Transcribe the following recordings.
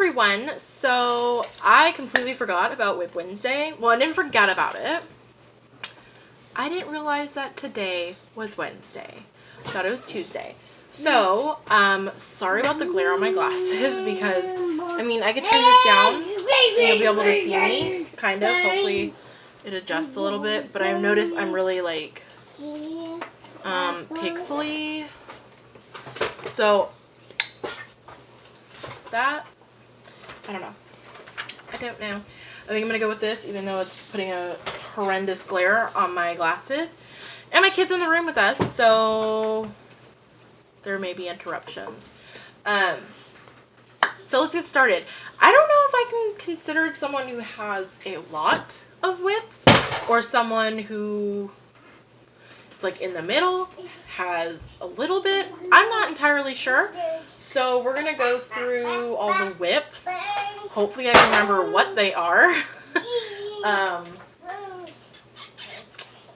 everyone. So I completely forgot about WIP Wednesday. Well, I didn't forget about it. I didn't realize that today was Wednesday. I thought it was Tuesday. So, sorry about the glare on my glasses because, I mean, I could turn this down and you'll be able to see me, kind of. Hopefully it adjusts a little bit, but I've noticed I'm really, like, pixely. So, that, I don't know. I think I'm going to go with this, even though it's putting a horrendous glare on my glasses. And my kid's in the room with us, so there may be interruptions. So let's get started. I don't know if I can consider someone who has a lot of WIPs or someone who is like in the middle, has a little bit. I'm not entirely sure. So we're going to go through all the WIPs. Hopefully I can remember what they are.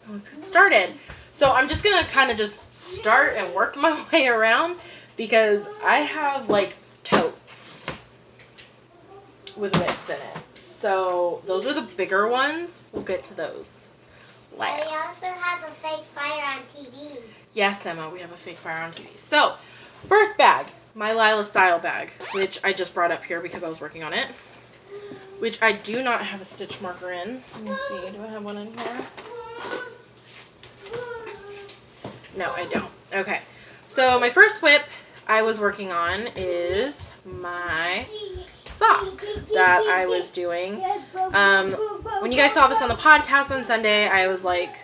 Let's get started. So I'm just going to kind of just start and work my way around because I have like totes with WIPs in it. So those are the bigger ones. We'll get to those last. And we also have a fake fire on TV. Yes, Emma, we have a fake fire on TV. So, first bag, my Lila Style bag, which I just brought up here because I was working on it, which I do not have a stitch marker in. Let me see, do I have one in here? No, I don't. Okay, so my first WIP I was working on is my sock that I was doing. When you guys saw this on the podcast on Sunday, I was like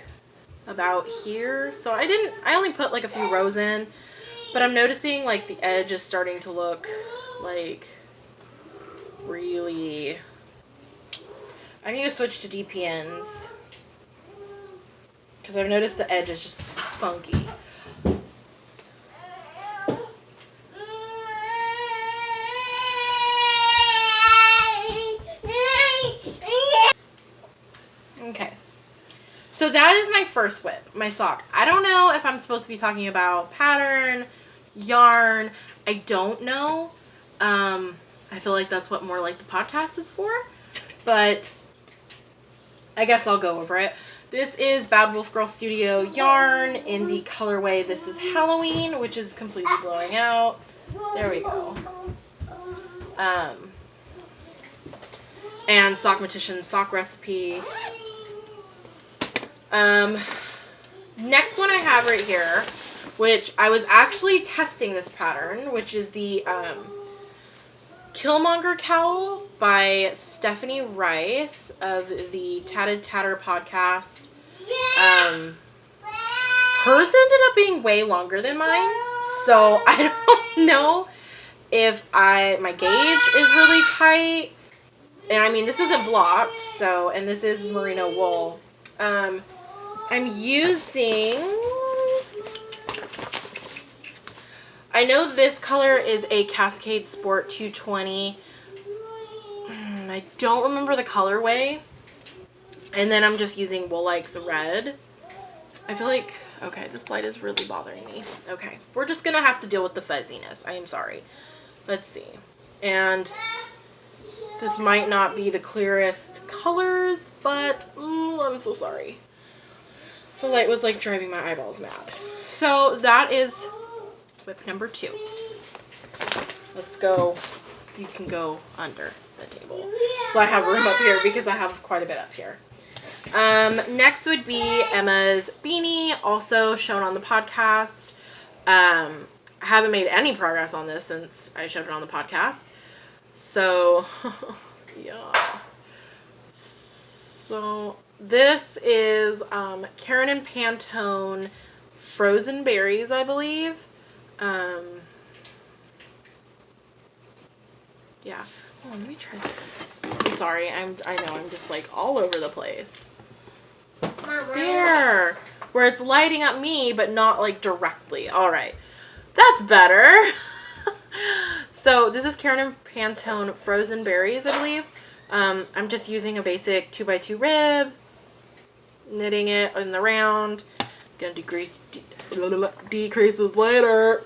about here. So I only put like a few rows in, but I'm noticing like the edge is starting to look like really, I need to switch to DPNs because I've noticed the edge is just funky. Okay, so that is my first WIP, my sock. I don't know if I'm supposed to be talking about pattern, yarn. I don't know. I feel like that's what more like the podcast is for, but I guess I'll go over it. This is Bad Wolf Girl Studio yarn in the colorway. This is Halloween, which is completely blowing out. There we go. And Sockmatician's sock recipe. Next one I have right here, which I was actually testing this pattern, which is the Killmonger Cow by Stephanie Rice of the Tatted Tatter podcast. Hers ended up being way longer than mine, so I don't know if my gauge is really tight. And I mean, this isn't blocked, so, and this is merino wool. I'm using, I know this color is a Cascade Sport 220. I don't remember the colorway. And then I'm just using Wool Likes Red. I feel like, okay, this light is really bothering me. Okay, we're just going to have to deal with the fuzziness. I am sorry. Let's see. And this might not be the clearest colors, but I'm so sorry. The light was like driving my eyeballs mad. So that is WIP number 2. Let's go. You can go under the table. So I have room up here because I have quite a bit up here. Next would be Emma's beanie, also shown on the podcast. I haven't made any progress on this since I showed it on the podcast. So, yeah. So, this is Karen and Pantone Frozen Berries, I believe. Yeah. Oh, let me try this. I'm sorry. I know I'm just like all over the place. There. Where it's lighting up me, but not like directly. All right. That's better. So this is Karen and Pantone Frozen Berries, I believe. I'm just using a basic 2x2 rib, knitting it in the round. Gonna decrease this later.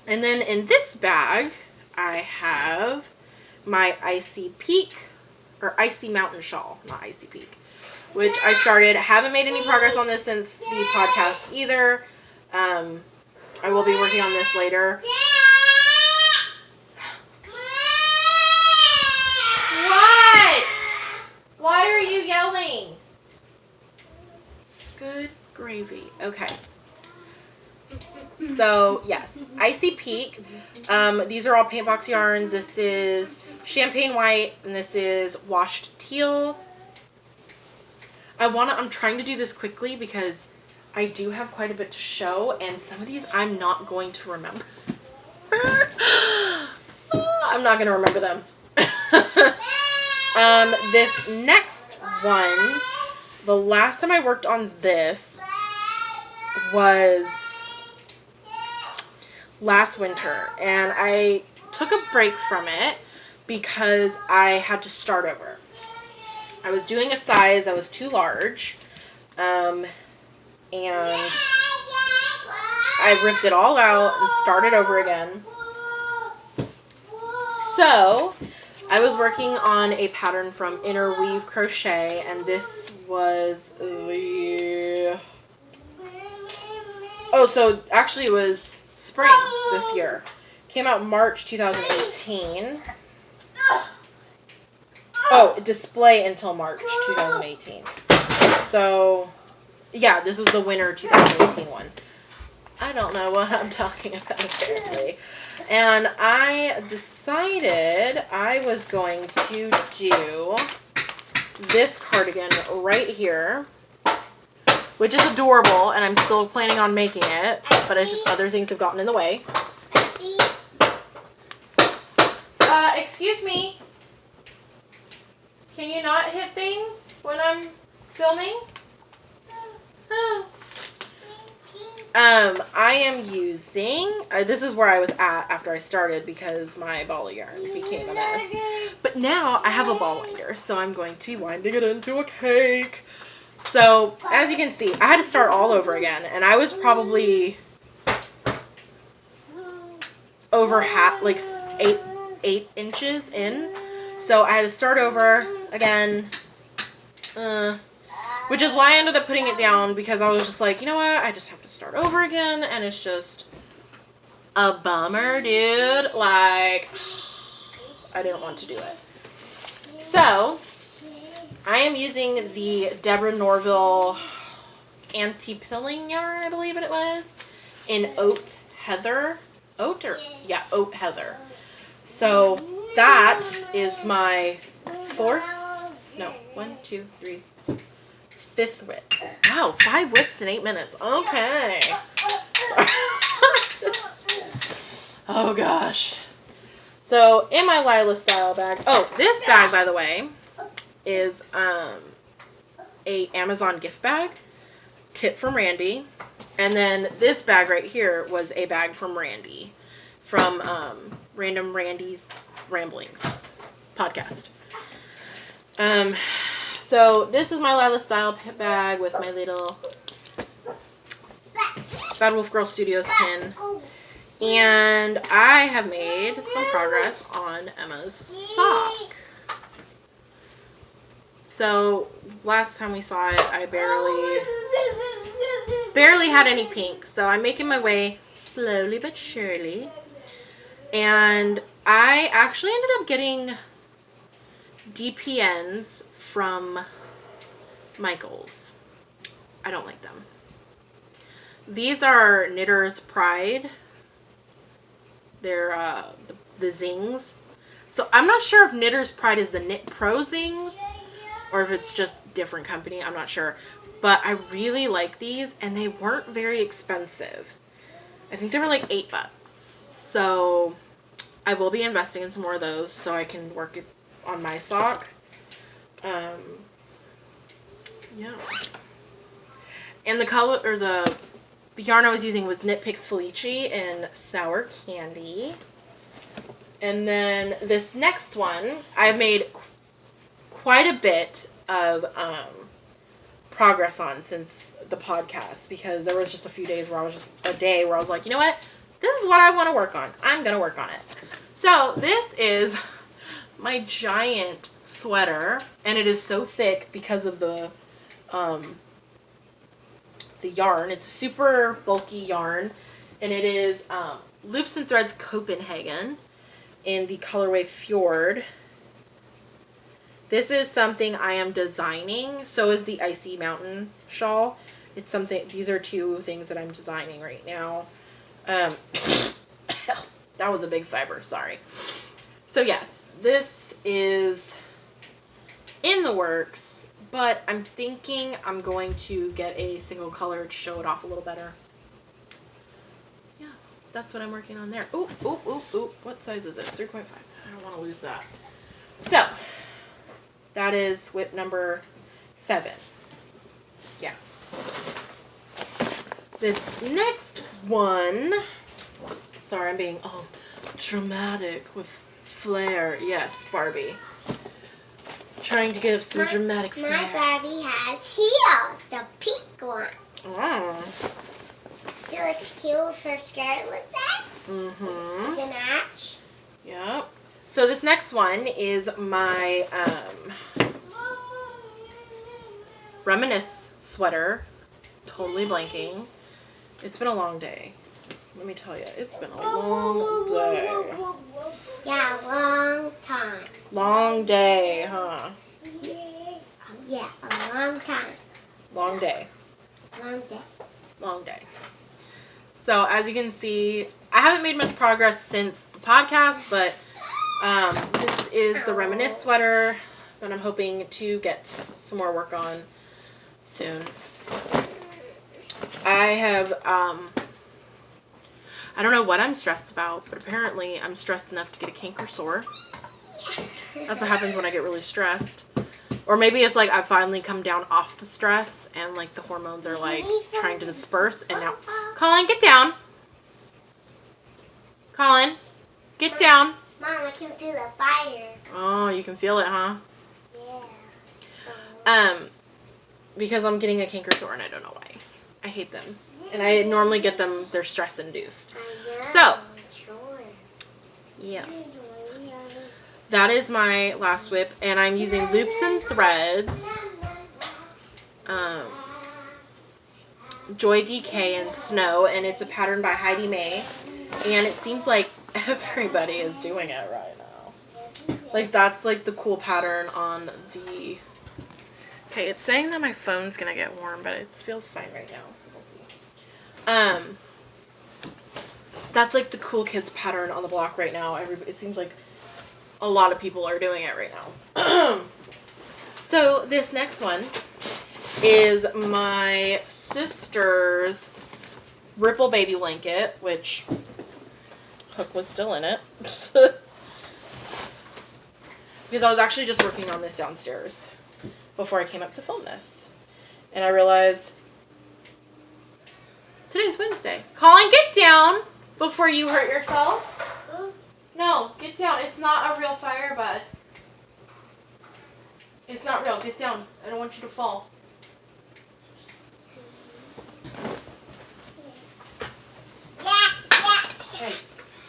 And then in this bag, I have my Icy Mountain Shawl, not Icy Peak, which I started. Haven't made any progress on this since the podcast either. I will be working on this later. What? Why are you yelling? Good gravy. Okay. So, yes, Icy Peak. These are all paint box yarns. This is champagne white, and this is washed teal. I'm trying to do this quickly because I do have quite a bit to show, and some of these I'm not going to remember. I'm not going to remember them. This next one, the last time I worked on this was last winter, and I took a break from it because I had to start over. I was doing a size that was too large, and I ripped it all out and started over again. So I was working on a pattern from Interweave Crochet, and this was so actually it was spring this year. Came out March 2018. Oh, display until March 2018. So, yeah, this is the winter 2018 one. I don't know what I'm talking about, apparently. And I decided I was going to do this cardigan right here, which is adorable, and I'm still planning on making it, but it's just other things have gotten in the way. Excuse me. Can you not hit things when I'm filming? Oh. I am using, this is where I was at after I started because my ball of yarn became a mess. But now I have a ball winder, so I'm going to be winding it into a cake. So, as you can see, I had to start all over again, and I was probably over half, like 8 inches in. So I had to start over again, which is why I ended up putting it down, because I was just like, you know what, I just have to start over again, and it's just a bummer, dude. Like, I didn't want to do it. So, I am using the Deborah Norville anti-pilling yarn, I believe it was, in Oat Heather. Oat Heather. So, that is my fifth whip. Wow, 5 whips in 8 minutes. Okay. Oh gosh. So in my Lila style bag. Oh, this bag, by the way, is a Amazon gift bag. Tip from Randy. And then this bag right here was a bag from Randy. From Random Randy's Ramblings podcast. So this is my Lila style bag with my little Bad Wolf Girl Studios pin. And I have made some progress on Emma's sock. So last time we saw it, I barely had any pink. So I'm making my way slowly but surely. And I actually ended up getting DPNs from Michaels. I don't like them. These are Knitter's Pride. They're the zings. So I'm not sure if Knitter's Pride is the Knit Pro zings or if it's just different company. I'm not sure. But I really like these, and they weren't very expensive. I think they were like $8. So I will be investing in some more of those so I can work it on my sock. Yeah. And the color, or the yarn I was using was Knit Picks Felici in Sour Candy. And then this next one, I've made quite a bit of progress on since the podcast, because there was just a day where I was like, you know what? this is what I want to work on. I'm going to work on it. So this is my giant sweater, and it is so thick because of the yarn. It's a super bulky yarn, and it is Loops and Threads Copenhagen in the colorway Fjord. This is something I am designing. So is the Icy Mountain Shawl. It's something, these are two things that I'm designing right now. That was a big fiber, sorry. So yes, this is in the works, but I'm thinking I'm going to get a single color to show it off a little better. Yeah, that's what I'm working on there. Ooh, ooh, ooh, ooh. What size is this? 3.5. I don't want to lose that. So, that is WIP number 7. Yeah. This next one, sorry, I'm being all dramatic with flair. Yes, Barbie. Trying to give some dramatic flair. My Barbie has heels, the pink one. Oh. She looks cute with her skirt like that. Mm-hmm. It's a match. Yep. So this next one is my Reminiscence Sweater. Totally blanking. It's been a long day. Let me tell you, it's been a long day. Yeah, long time. Long day, huh? Yeah, a long time. Long day. Long day. Long day. So as you can see, I haven't made much progress since the podcast, but this is the Reminiscence Sweater that I'm hoping to get some more work on soon. I have, I don't know what I'm stressed about, but apparently I'm stressed enough to get a canker sore. That's what happens when I get really stressed. Or maybe it's like I've finally come down off the stress and like the hormones are like trying to disperse and now... Colin, get down. Colin, get down. Mom, I can feel the fire. Oh, you can feel it, huh? Yeah. Because I'm getting a canker sore and I don't know why. I hate them. And I normally get them, they're stress induced. So, yeah. That is my last WIP, and I'm using Loops and Threads, Joy DK and Snow, and it's a pattern by Heidi May, and it seems like everybody is doing it right now. Like, that's like the cool pattern on the... Okay, it's saying that my phone's gonna get warm, but it feels fine right now, so we'll see. That's like the cool kids pattern on the block right now. It seems like a lot of people are doing it right now. So this next one is my sister's Ripple Baby Blanket, which Hook was still in it. Because I was actually just working on this downstairs before I came up to film this. And I realized today's Wednesday. Colin, get down before you hurt yourself. No, get down. It's not a real fire, bud. It's not real. Get down. I don't want you to fall. Hey,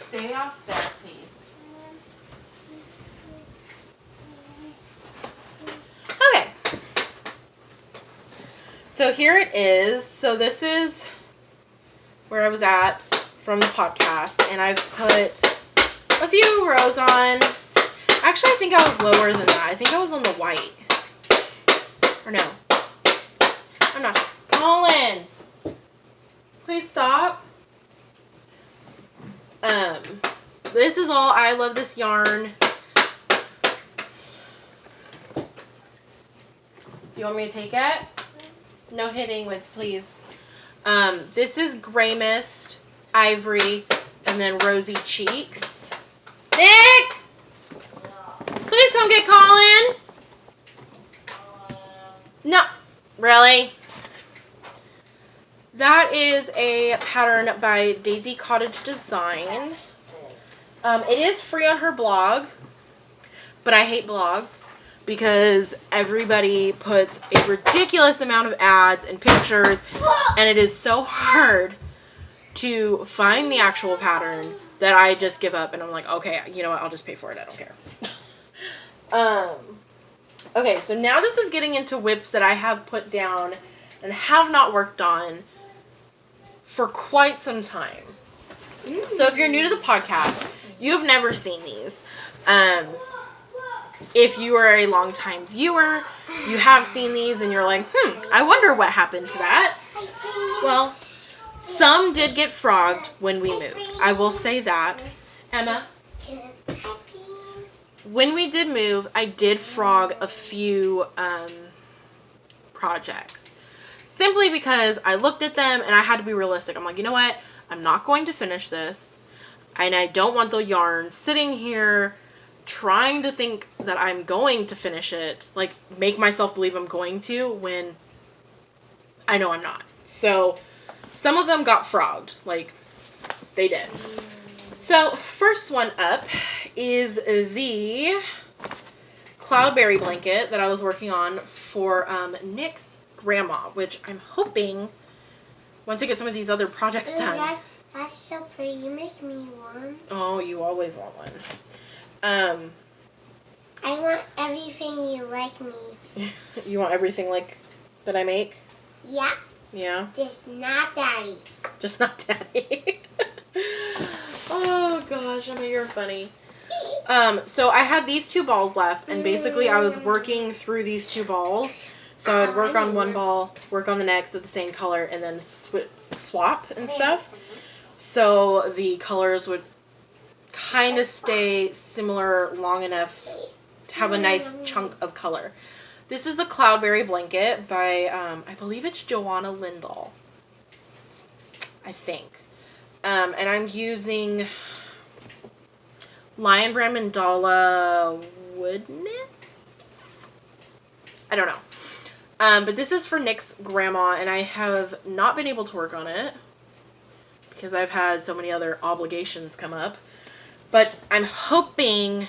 stay off there, please. Okay. So here it is. So this is where I was at from the podcast, and I've put a few rows on. Actually, I think I was lower than that. I think I was on the white. Or no. I'm not sure. Colin! Please stop. This is all. I love this yarn. Do you want me to take it? No hitting with, please. This is Gray Mist, Ivory, and then Rosy Cheeks. Nick! Please come get Colin. No. Really? That is a pattern by Daisy Cottage Design. It is free on her blog, but I hate blogs because everybody puts a ridiculous amount of ads and pictures, and it is so hard to find the actual pattern that I just give up and I'm like, okay, you know what, I'll just pay for it, I don't care. Okay, so now this is getting into WIPs that I have put down and have not worked on for quite some time. So if you're new to the podcast, you have never seen these. If you are a longtime viewer, you have seen these and you're like, I wonder what happened to that. Well, some did get frogged when we moved. I will say that. Emma? When we did move, I did frog a few projects. Simply because I looked at them and I had to be realistic. I'm like, you know what? I'm not going to finish this. And I don't want the yarn sitting here trying to think that I'm going to finish it. Like, make myself believe I'm going to when I know I'm not. So, some of them got frogged. Like, they did. So, first one up is the Cloudberry blanket that I was working on for Nick's grandma, which I'm hoping, once I get some of these other projects done. That's so pretty. You make me one. Oh, you always want one. I want everything you like me. You want everything like that I make? Yeah. Yeah? Just not Daddy. Just not Daddy. Oh gosh, Emma, you're funny. So I had these 2 balls left, and basically I was working through these 2 balls. So I'd work on one ball, work on the next of the same color, and then swap and stuff. So the colors would kind of stay similar long enough to have a nice chunk of color. This is the Cloudberry blanket by, I believe it's Joanna Lindahl. I think. And I'm using Lion Brand Mandala Wood Knit? I don't know. But this is for Nick's grandma, and I have not been able to work on it because I've had so many other obligations come up. But I'm hoping,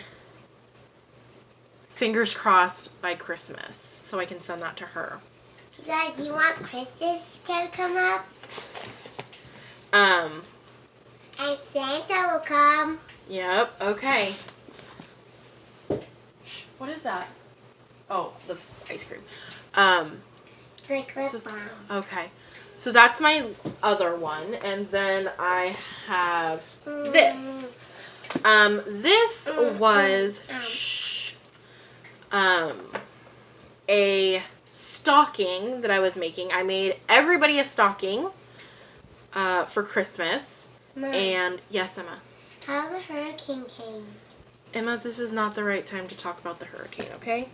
fingers crossed, by Christmas, so I can send that to her. You guys, you want Christmas to come up? And Santa will come. Yep, okay. What is that? Oh, the ice cream. Okay. So that's my other one. And then I have this. This was a stocking that I was making. I made everybody a stocking for Christmas. Mom, and yes, Emma. how the hurricane came? Emma, this is not the right time to talk about the hurricane, okay?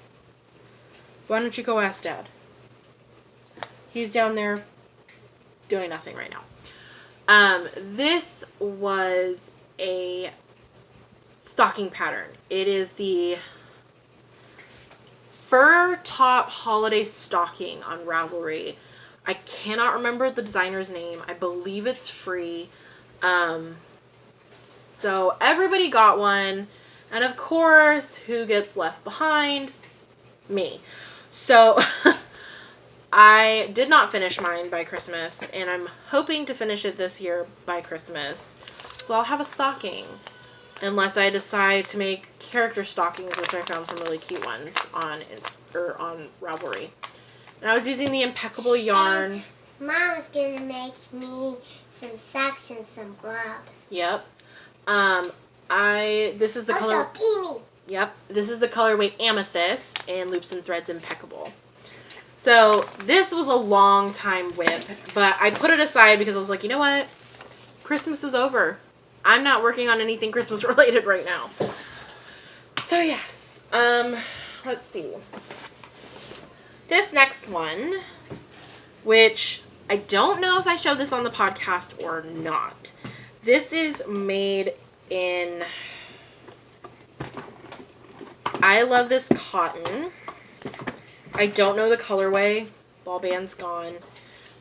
Why don't you go ask Dad? He's down there doing nothing right now. This was a stocking pattern. It is the fur top holiday stocking on Ravelry. I cannot remember the designer's name. I believe it's free. So everybody got one. And of course, who gets left behind? Me. So I did not finish mine by Christmas, and I'm hoping to finish it this year by Christmas. So I'll have a stocking, unless I decide to make character stockings, which I found some really cute ones on Ravelry. And I was using the Impeccable yarn. And Mom's gonna make me some socks and some gloves. Yep. This is the also, color. Beanie. Yep. This is the colorway Amethyst and Loops and Threads Impeccable. So this was a long time WIP, but I put it aside because I was like, you know what? Christmas is over. I'm not working on anything Christmas related right now. So yes. Let's see. This next one, which I don't know if I showed this on the podcast or not. This is made in, I love this cotton. I don't know the colorway. Ball band's gone.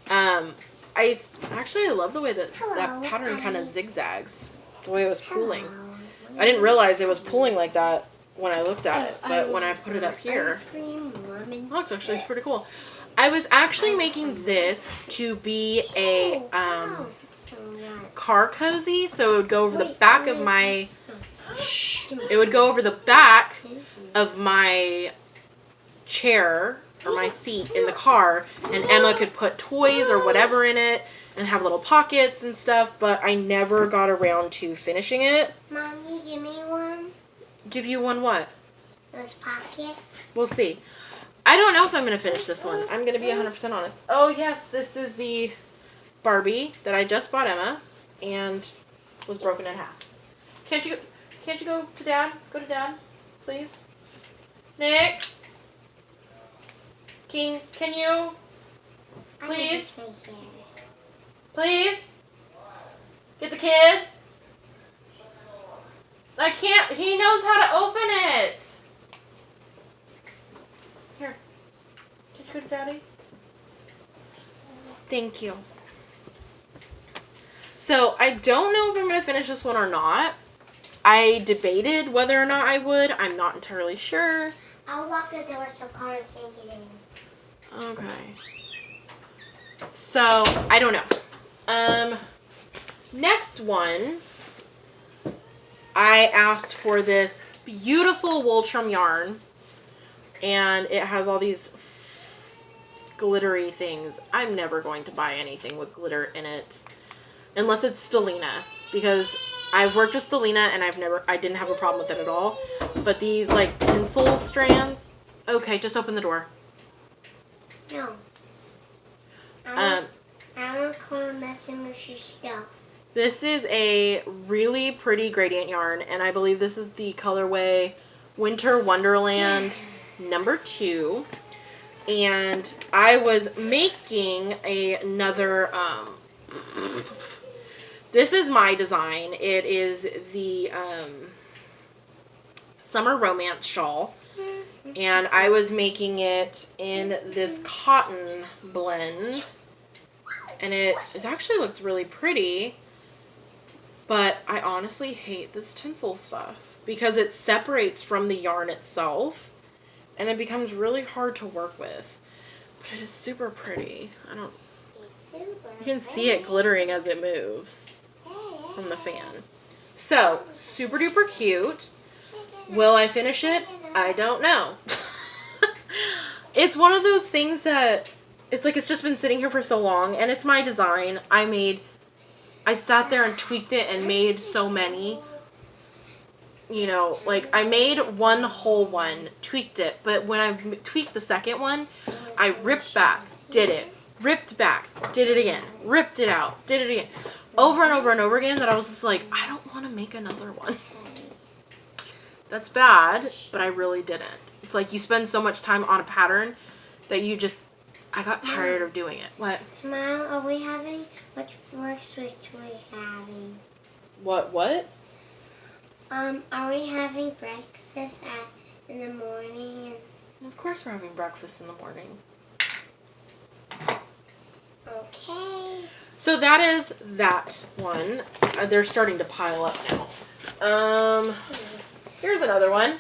I love the way that pattern kind of zigzags. The way it was pulling. I didn't realize it was pulling like that when I looked at it, but when I put it up here, oh, it's actually pretty cool. I was actually making this to be a car cozy, so it would go over the back of my... It would go over the back of my chair or my seat in the car, and Emma could put toys or whatever in it and have little pockets and stuff, but I never got around to finishing it. Mommy, give me one. Give you one what? Those pockets. We'll see. I don't know if I'm going to finish this one. I'm going to be 100% honest. Oh, yes, this is the Barbie that I just bought Emma and was broken in half. Can't you go to Dad? Go to Dad, please. Nick? Can you? Please? Please? Get the kid? I can't. He knows how to open it. Here. Did you go to Daddy? Thank you. So, I don't know if I'm going to finish this one or not. I debated whether or not I would. I'm not entirely sure. I'll lock the door so Connor can't get in. Okay. So, I don't know. Next one, I asked for this beautiful Wolfram yarn, and it has all these glittery things. I'm never going to buy anything with glitter in it, unless it's Stellina, because I've worked with Stellina and I didn't have a problem with it at all. But these like tinsel strands, okay, just open the door. No. I don't come messing with your stuff. This is a really pretty gradient yarn, and I believe this is the colorway Winter Wonderland #2. And I was making another, this is my design. It is the Summer Romance Shawl. And I was making it in this cotton blend. And it actually looked really pretty. But I honestly hate this tinsel stuff because it separates from the yarn itself. And it becomes really hard to work with. But it is super pretty. You can see it glittering as it moves from the fan. So, super duper cute. Will I finish it? I don't know. It's one of those things that it's like it's just been sitting here for so long, and it's my design. I sat there and tweaked it and made so many. You know, like I made one whole one, tweaked it, but when I tweaked the second one, I ripped back, did it, ripped back, did it again, ripped it out, did it again, over and over and over again, that I was just like, I don't want to make another one. That's bad, but I really didn't. It's like you spend so much time on a pattern that you just, I got tired of doing it. What? Tomorrow, are we having, which work switch are we having? What? Are we having breakfast in the morning? Of course we're having breakfast in the morning. Okay. So that is that one. They're starting to pile up now. Here's another one.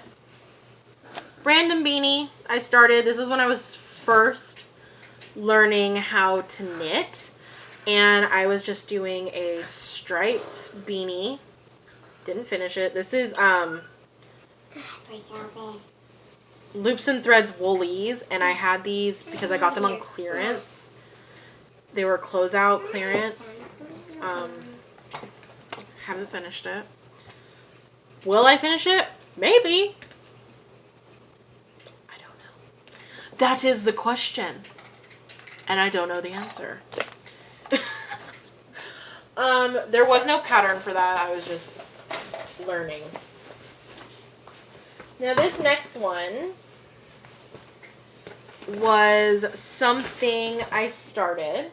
Random beanie. I started, this is when I was first learning how to knit. And I was just doing a striped beanie. Didn't finish it. This is Loops and Threads Woolies, and I had these because I got them on clearance. They were closeout clearance. Haven't finished it. Will I finish it? Maybe. I don't know. That is the question. And I don't know the answer. There was no pattern for that. I was just learning. Now this next one was something I started,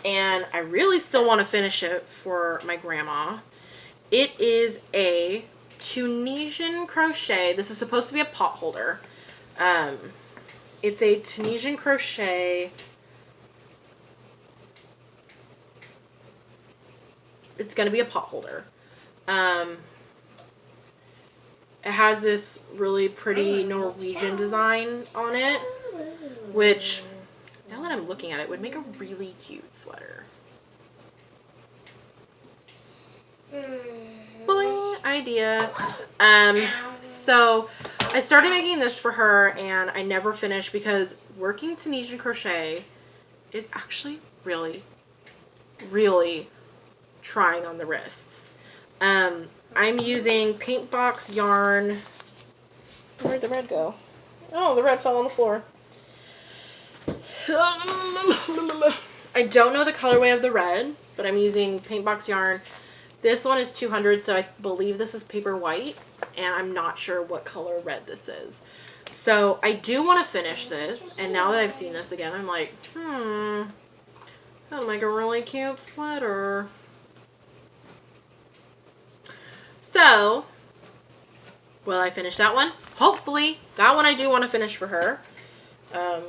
and I really still want to finish it for my grandma. It is a Tunisian crochet. This is supposed to be a pot holder. It's a Tunisian crochet. It's going to be a pot holder. It has this really pretty Norwegian design on it, which, now that I'm looking at it, would make a really cute sweater. Boing, idea. So I started making this for her, and I never finished because working Tunisian crochet is actually really, really trying on the wrists. I'm using paint box yarn. Where'd the red go? Oh, the red fell on the floor. I don't know the colorway of the red, but I'm using paint box yarn. This one is 200, so I believe this is paper white, and I'm not sure what color red this is. So I do want to finish this, and now that I've seen this again, I'm like, that'll make a really cute sweater. So, will I finish that one? Hopefully. That one I do want to finish for her. I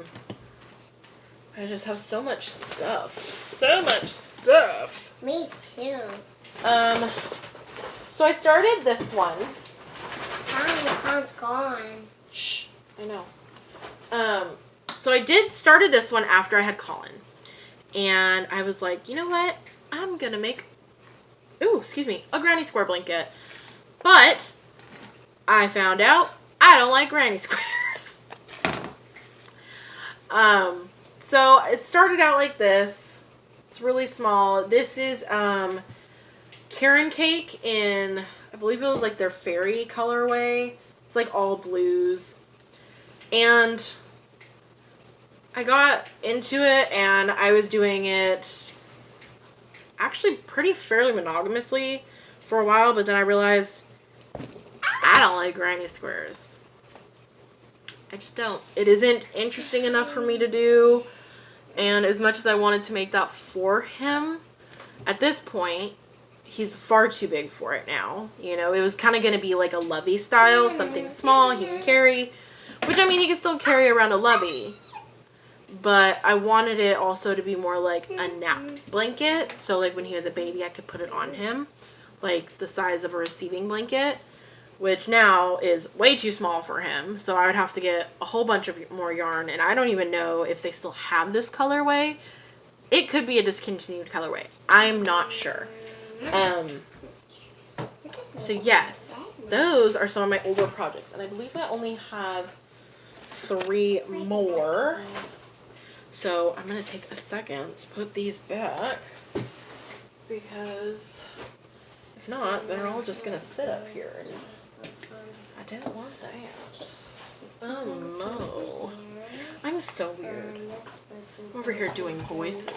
just have so much stuff. So much stuff. Me too. So I started this one. Tom's gone. Shh, I know. So I started this one after I had Colin. And I was like, you know what? I'm going to make, a granny square blanket. But I found out I don't like granny squares. So it started out like this. It's really small. This is Karen Cake in, I believe it was like their fairy colorway. It's like all blues. And I got into it, and I was doing it actually pretty fairly monogamously for a while, but then I realized I don't like granny squares. I just don't. It isn't interesting enough for me to do, and as much as I wanted to make that for him, at this point, he's far too big for it now. You know, it was kind of going to be like a lovey style, something small he can carry, which, I mean, he can still carry around a lovey, but I wanted it also to be more like a nap blanket, so like when he was a baby, I could put it on him, like the size of a receiving blanket, which now is way too small for him, so I would have to get a whole bunch of more yarn, and I don't even know if they still have this colorway. It could be a discontinued colorway. I'm not sure. So yes, those are some of my older projects, and I believe I only have 3 more. So I'm going to take a second to put these back, because if not, they're all just going to sit up here. And I didn't want that. Oh no. I'm so weird. I'm over here doing voices.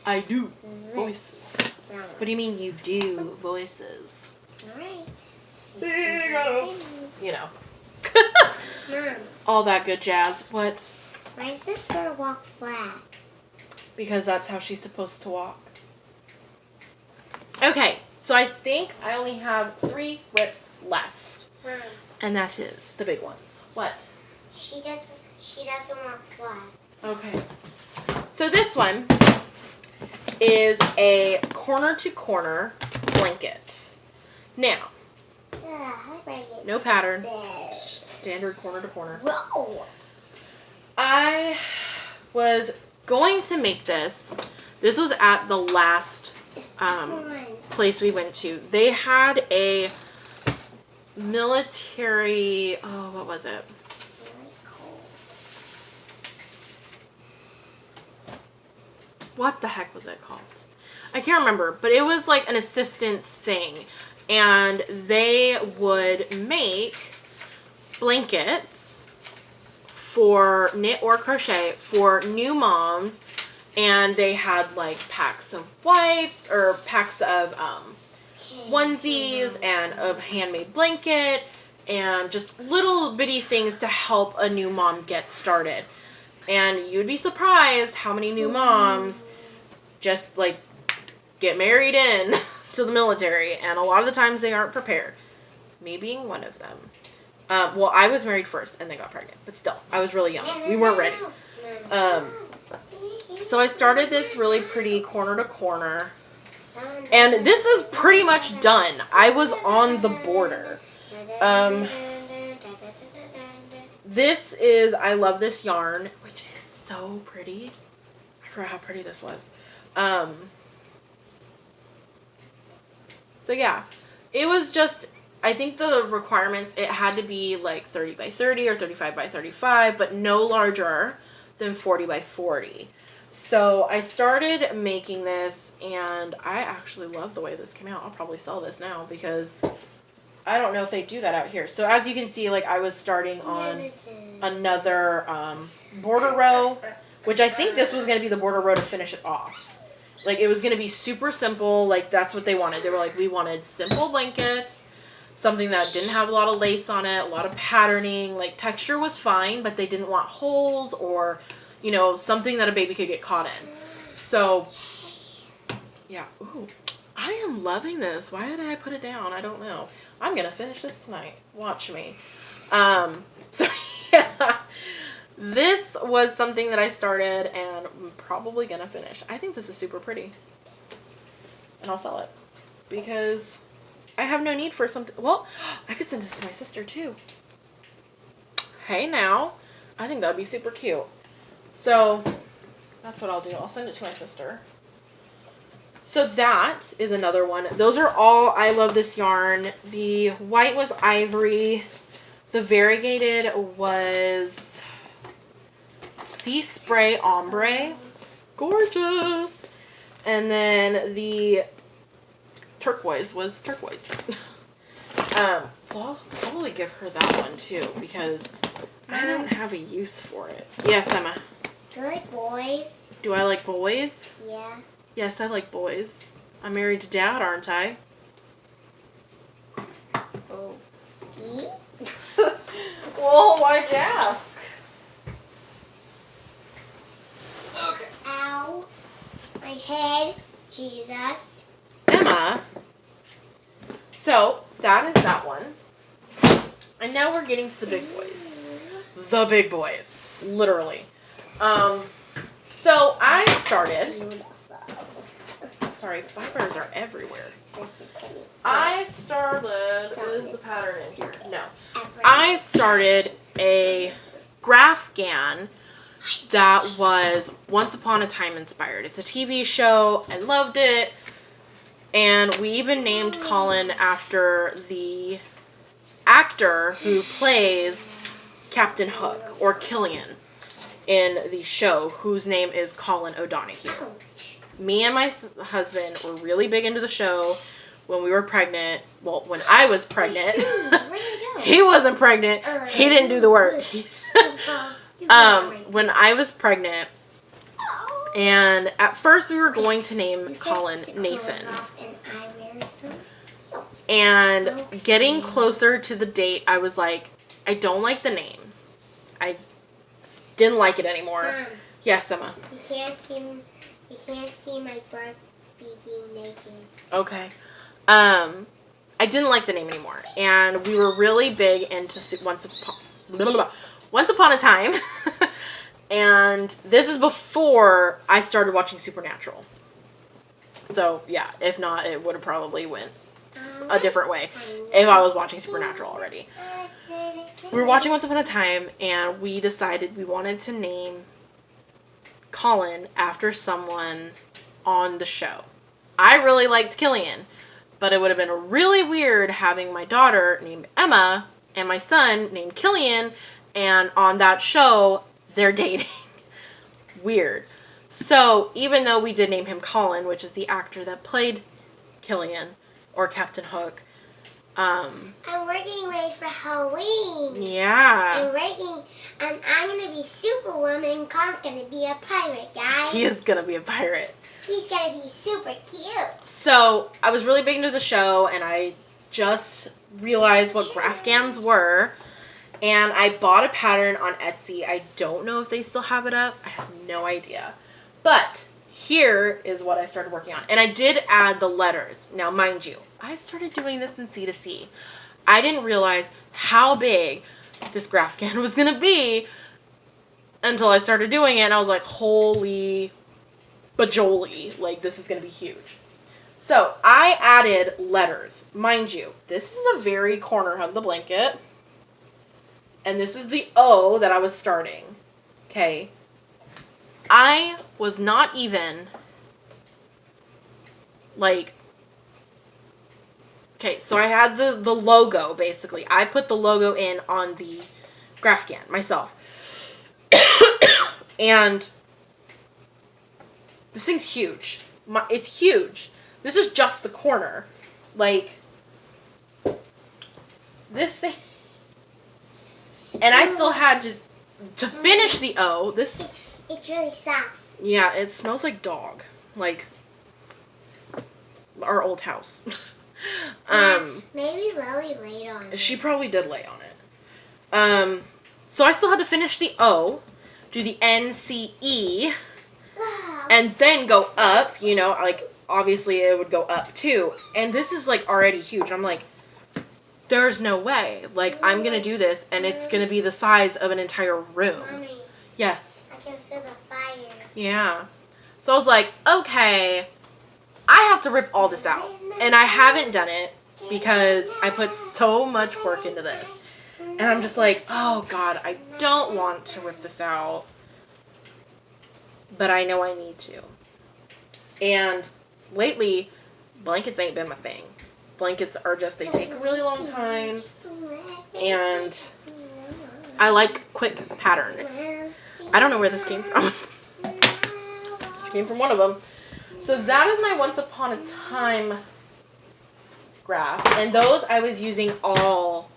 I do voices. What do you mean you do voices? You know. All that good jazz. What? My sister walk flat. Because that's how she's supposed to walk. Okay, so I think I only have 3 WIPs left. And that is the big ones. What? She doesn't walk flat. Okay. So this one is a corner to corner blanket. Now, no pattern. Standard corner to corner. Whoa. I was going to make this. This was at the last place we went to. They had a military, what was it? What the heck was it called? I can't remember, but it was like an assistance thing. And they would make blankets for knit or crochet for new moms, and they had like packs of packs of onesies and a handmade blanket and just little bitty things to help a new mom get started. And you'd be surprised how many new moms just like get married in to the military, and a lot of the times they aren't prepared. Me being one of them. Well, I was married first and then got pregnant, but still, I was really young. We weren't ready. So I started this really pretty corner to corner, and this is pretty much done. I was on the border. This is, I love this yarn, which is so pretty. I forgot how pretty this was. So yeah, it was just, I think the requirements, it had to be like 30 by 30 or 35 by 35, but no larger than 40 by 40. So I started making this, and I actually love the way this came out. I'll probably sell this now because I don't know if they do that out here. So as you can see, like I was starting on another border row, which I think this was going to be the border row to finish it off. Like it was going to be super simple. Like that's what they wanted. They were like, we wanted simple blankets, something that didn't have a lot of lace on it, a lot of patterning. Like texture was fine, but they didn't want holes or, you know, something that a baby could get caught in. So yeah. Ooh, I am loving this. Why did I put it down? I don't know. I'm going to finish this tonight. Watch me. So yeah, this was something that I started and I'm probably going to finish. I think this is super pretty. And I'll sell it because I have no need for something. Well, I could send this to my sister too. Hey now. I think that would be super cute. So that's what I'll do. I'll send it to my sister. So that is another one. Those are all, I love this yarn. The white was ivory. The variegated was Sea Spray Ombre. Gorgeous. And then the turquoise was turquoise. So I'll probably give her that one too because I don't have a use for it. Yes, Emma. Do you like boys? Do I like boys? Yeah. Yes, I like boys. I'm married to Dad, aren't I? Oh. Gee? Well, why'd you ask? Okay. Ow. My head. Jesus. Emma. So, that is that one. And now we're getting to the big boys. The big boys. Literally. So I started... Sorry, fibers are everywhere. I started... Is the pattern in here? No. I started a Grafgan that was Once Upon a Time inspired. It's a TV show. I loved it. And we even named Colin after the actor who plays Captain Hook, or Killian, in the show, whose name is Colin O'Donoghue. Me and my husband were really big into the show when we were pregnant. Well, when I was pregnant. He wasn't pregnant. He didn't do the work. When I was pregnant, and at first we were going to name Colin Nathan. And getting closer to the date, I was like, I don't like the name. I didn't like it anymore. Mom, yes, Emma. You can't see my butt being naked. Okay. I didn't like the name anymore, and we were really big into Once Upon a Time. And this is before I started watching Supernatural. So yeah, if not, it would have probably went a different way if I was watching Supernatural already. We were watching Once Upon a Time, and we decided we wanted to name Colin after someone on the show. I really liked Killian, but it would have been really weird having my daughter named Emma and my son named Killian, and on that show, they're dating. Weird. So, even though we did name him Colin, which is the actor that played Killian, or Captain Hook, I'm working ready for Halloween. Yeah. And I'm going to be Superwoman. Colin's going to be a pirate, guys. He is going to be a pirate. He's going to be super cute. So, I was really big into the show, and I just realized what Grafgans were. And I bought a pattern on Etsy. I don't know if they still have it up. I have no idea. But here is what I started working on. And I did add the letters. Now, mind you, I started doing this in C2C. I didn't realize how big this Grafgan was going to be until I started doing it. And I was like, holy bajoli. Like, this is going to be huge. So, I added letters. Mind you, this is the very corner of the blanket. And this is the O that I was starting. Okay. I was not even, like, Okay, so I had the logo, basically. I put the logo in on the graph can myself. And this thing's huge. It's huge. This is just the corner. Like, this thing. And I still had to finish the O. It's really soft. Yeah, it smells like dog. Like our old house. Maybe Lily laid on it. She probably did lay on it. So I still had to finish the O, do the N, C, E, and then go up, you know, like, obviously it would go up too. And this is, like, already huge. I'm like, there's no way. Like, I'm gonna do this, and it's gonna be the size of an entire room. Mommy, Yes. I can feel the fire. Yeah. So I was like, okay, I have to rip all this out. And I haven't done it because I put so much work into this. And I'm just like, oh God, I don't want to rip this out. But I know I need to. And lately, blankets ain't been my thing. Blankets are just, they take a really long time. And I like quick patterns. I don't know where this came from. It came from one of them. So that is my Once Upon a Time graph. And those I was using all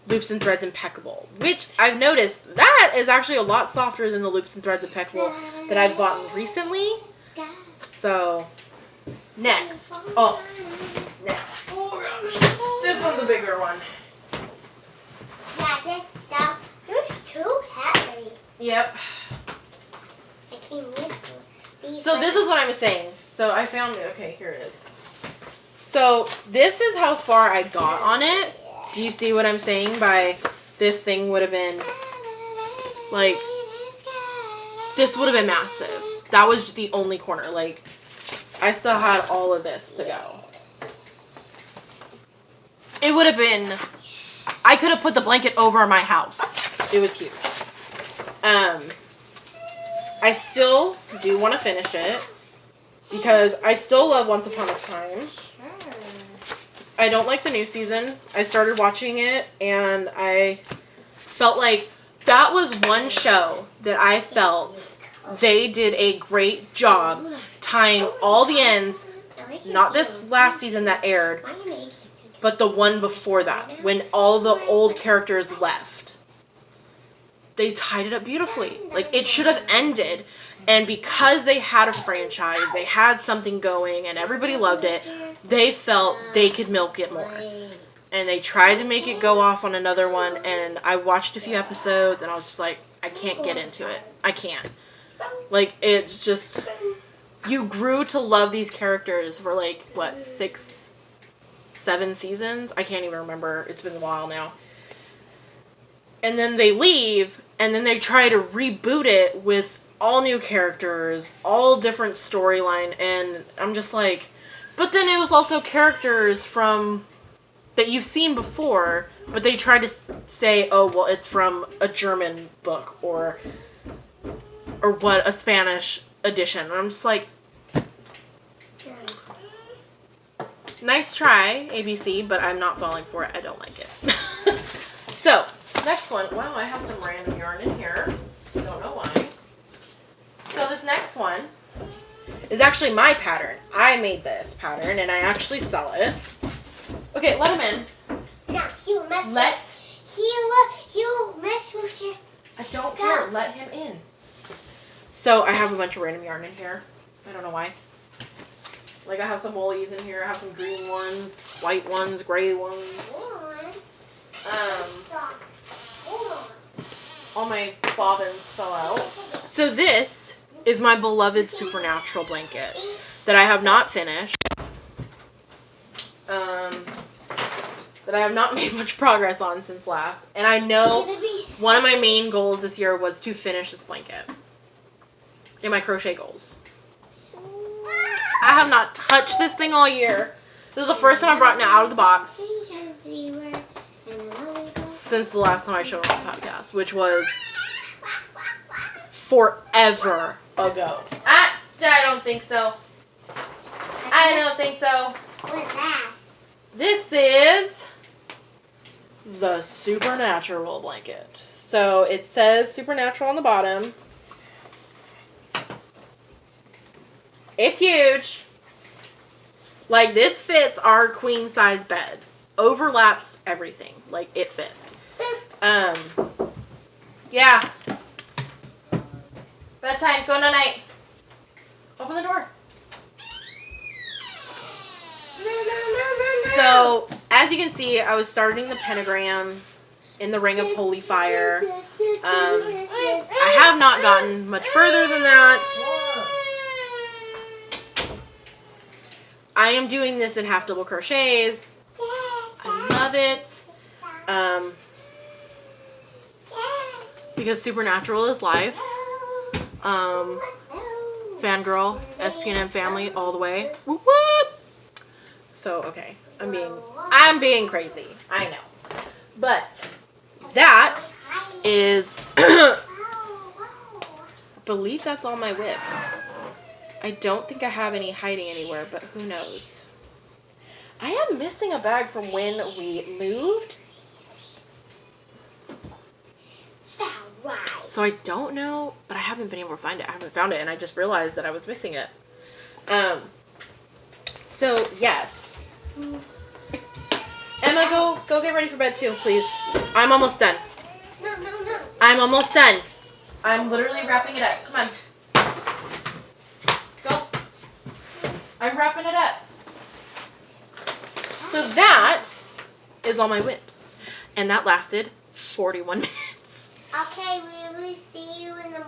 Loops and Threads Impeccable. Which I've noticed that is actually a lot softer than the Loops and Threads Impeccable that I've bought recently. So, next. Oh, next. Oh gosh. This one's a bigger one. Yeah, this too heavy. Yep. I can't use these. So this is what I'm saying. So I found it. Okay, here it is. So this is how far I got on it. Do you see what I'm saying by this thing would have been, like, this would have been massive. That was the only corner. Like, I still had all of this to go. It would have been, I could have put the blanket over my house. It was huge. I still do want to finish it because I still love Once Upon a Time. I don't like the new season. I started watching it and I felt like that was one show that I felt they did a great job tying all the ends, not this last season that aired, but the one before that, when all the old characters left. They tied it up beautifully. Like, it should have ended. And because they had a franchise, they had something going, and everybody loved it, they felt they could milk it more. And they tried to make it go off on another one, and I watched a few episodes, and I was just like, I can't get into it. I can't. Like, it's just, you grew to love these characters for, like, what, 6, 7 seasons? I can't even remember. It's been a while now. And then they leave, and then they try to reboot it with all new characters, all different storyline, and I'm just like, but then it was also characters from, that you've seen before, but they tried to say, oh, well, it's from a German book, or what, a Spanish edition, and I'm just like, nice try, ABC, but I'm not falling for it, I don't like it. So, next one, wow, I have some random yarn in here, I don't know why. So this next one is actually my pattern. I made this pattern, and I actually sell it. Okay, let him in. No, he'll mess with your I don't care. Let him in. So I have a bunch of random yarn in here. I don't know why. Like, I have some woolies in here. I have some green ones, white ones, gray ones. All my bobbins fell out. So this is my beloved Supernatural blanket that I have not finished. That I have not made much progress on since last. And I know one of my main goals this year was to finish this blanket. In my crochet goals. I have not touched this thing all year. This is the first time I brought it out of the box since the last time I showed it on the podcast, which was forever ago. I don't think so. I don't think so. What's that? This is the Supernatural blanket. So it says Supernatural on the bottom. It's huge. Like, this fits our queen size bed. Overlaps everything. Like, it fits. Yeah. Bedtime. Go night. Open the door. So, as you can see, I was starting the pentagram in the Ring of Holy Fire. I have not gotten much further than that. I am doing this in half double crochets. I love it. Because Supernatural is life. Fangirl, SPNM family, all the way. Whoop, whoop. So, okay. I'm being crazy. I know. But that is, I believe that's all my WIPs. I don't think I have any hiding anywhere, but who knows. I am missing a bag from when we moved. So I don't know, but I haven't been able to find it. I haven't found it, and I just realized that I was missing it. So, yes. Emma, go get ready for bed, too, please. I'm almost done. No. I'm almost done. I'm literally wrapping it up. Come on. Go. I'm wrapping it up. So that is all my WIPs. And that lasted 41 minutes. Okay, we will see you in the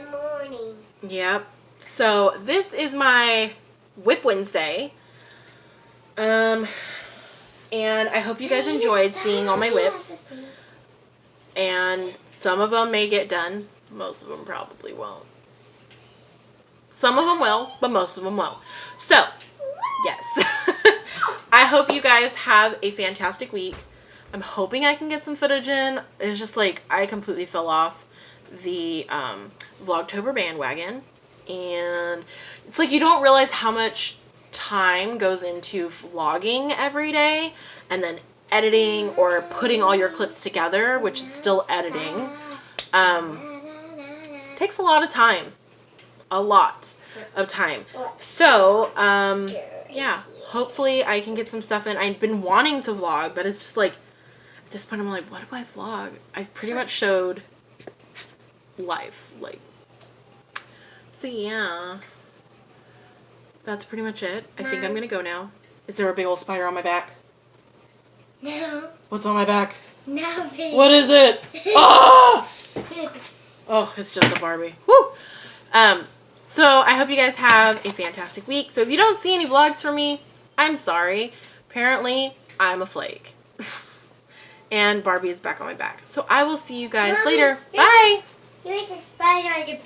morning. Yep. So this is my WIP Wednesday. And I hope you guys enjoyed seeing all my WIPs. And some of them may get done. Most of them probably won't. Some of them will, but most of them won't. So, yes. I hope you guys have a fantastic week. I'm hoping I can get some footage in. It's just like I completely fell off the Vlogtober bandwagon. And it's like you don't realize how much time goes into vlogging every day and then editing or putting all your clips together, which is still editing. Takes a lot of time. A lot of time. So, yeah. Hopefully I can get some stuff in. I've been wanting to vlog, but it's just like, at this point I'm like, what do I vlog? I've pretty much showed life. Like, so yeah. That's pretty much it. I think I'm going to go now. Is there a big old spider on my back? No. What's on my back? Nothing. What is it? Oh! Oh, it's just a Barbie. Woo! So I hope you guys have a fantastic week. So if you don't see any vlogs from me, I'm sorry. Apparently, I'm a flake. And Barbie is back on my back. So I will see you guys later. Bye! Here's a spider on your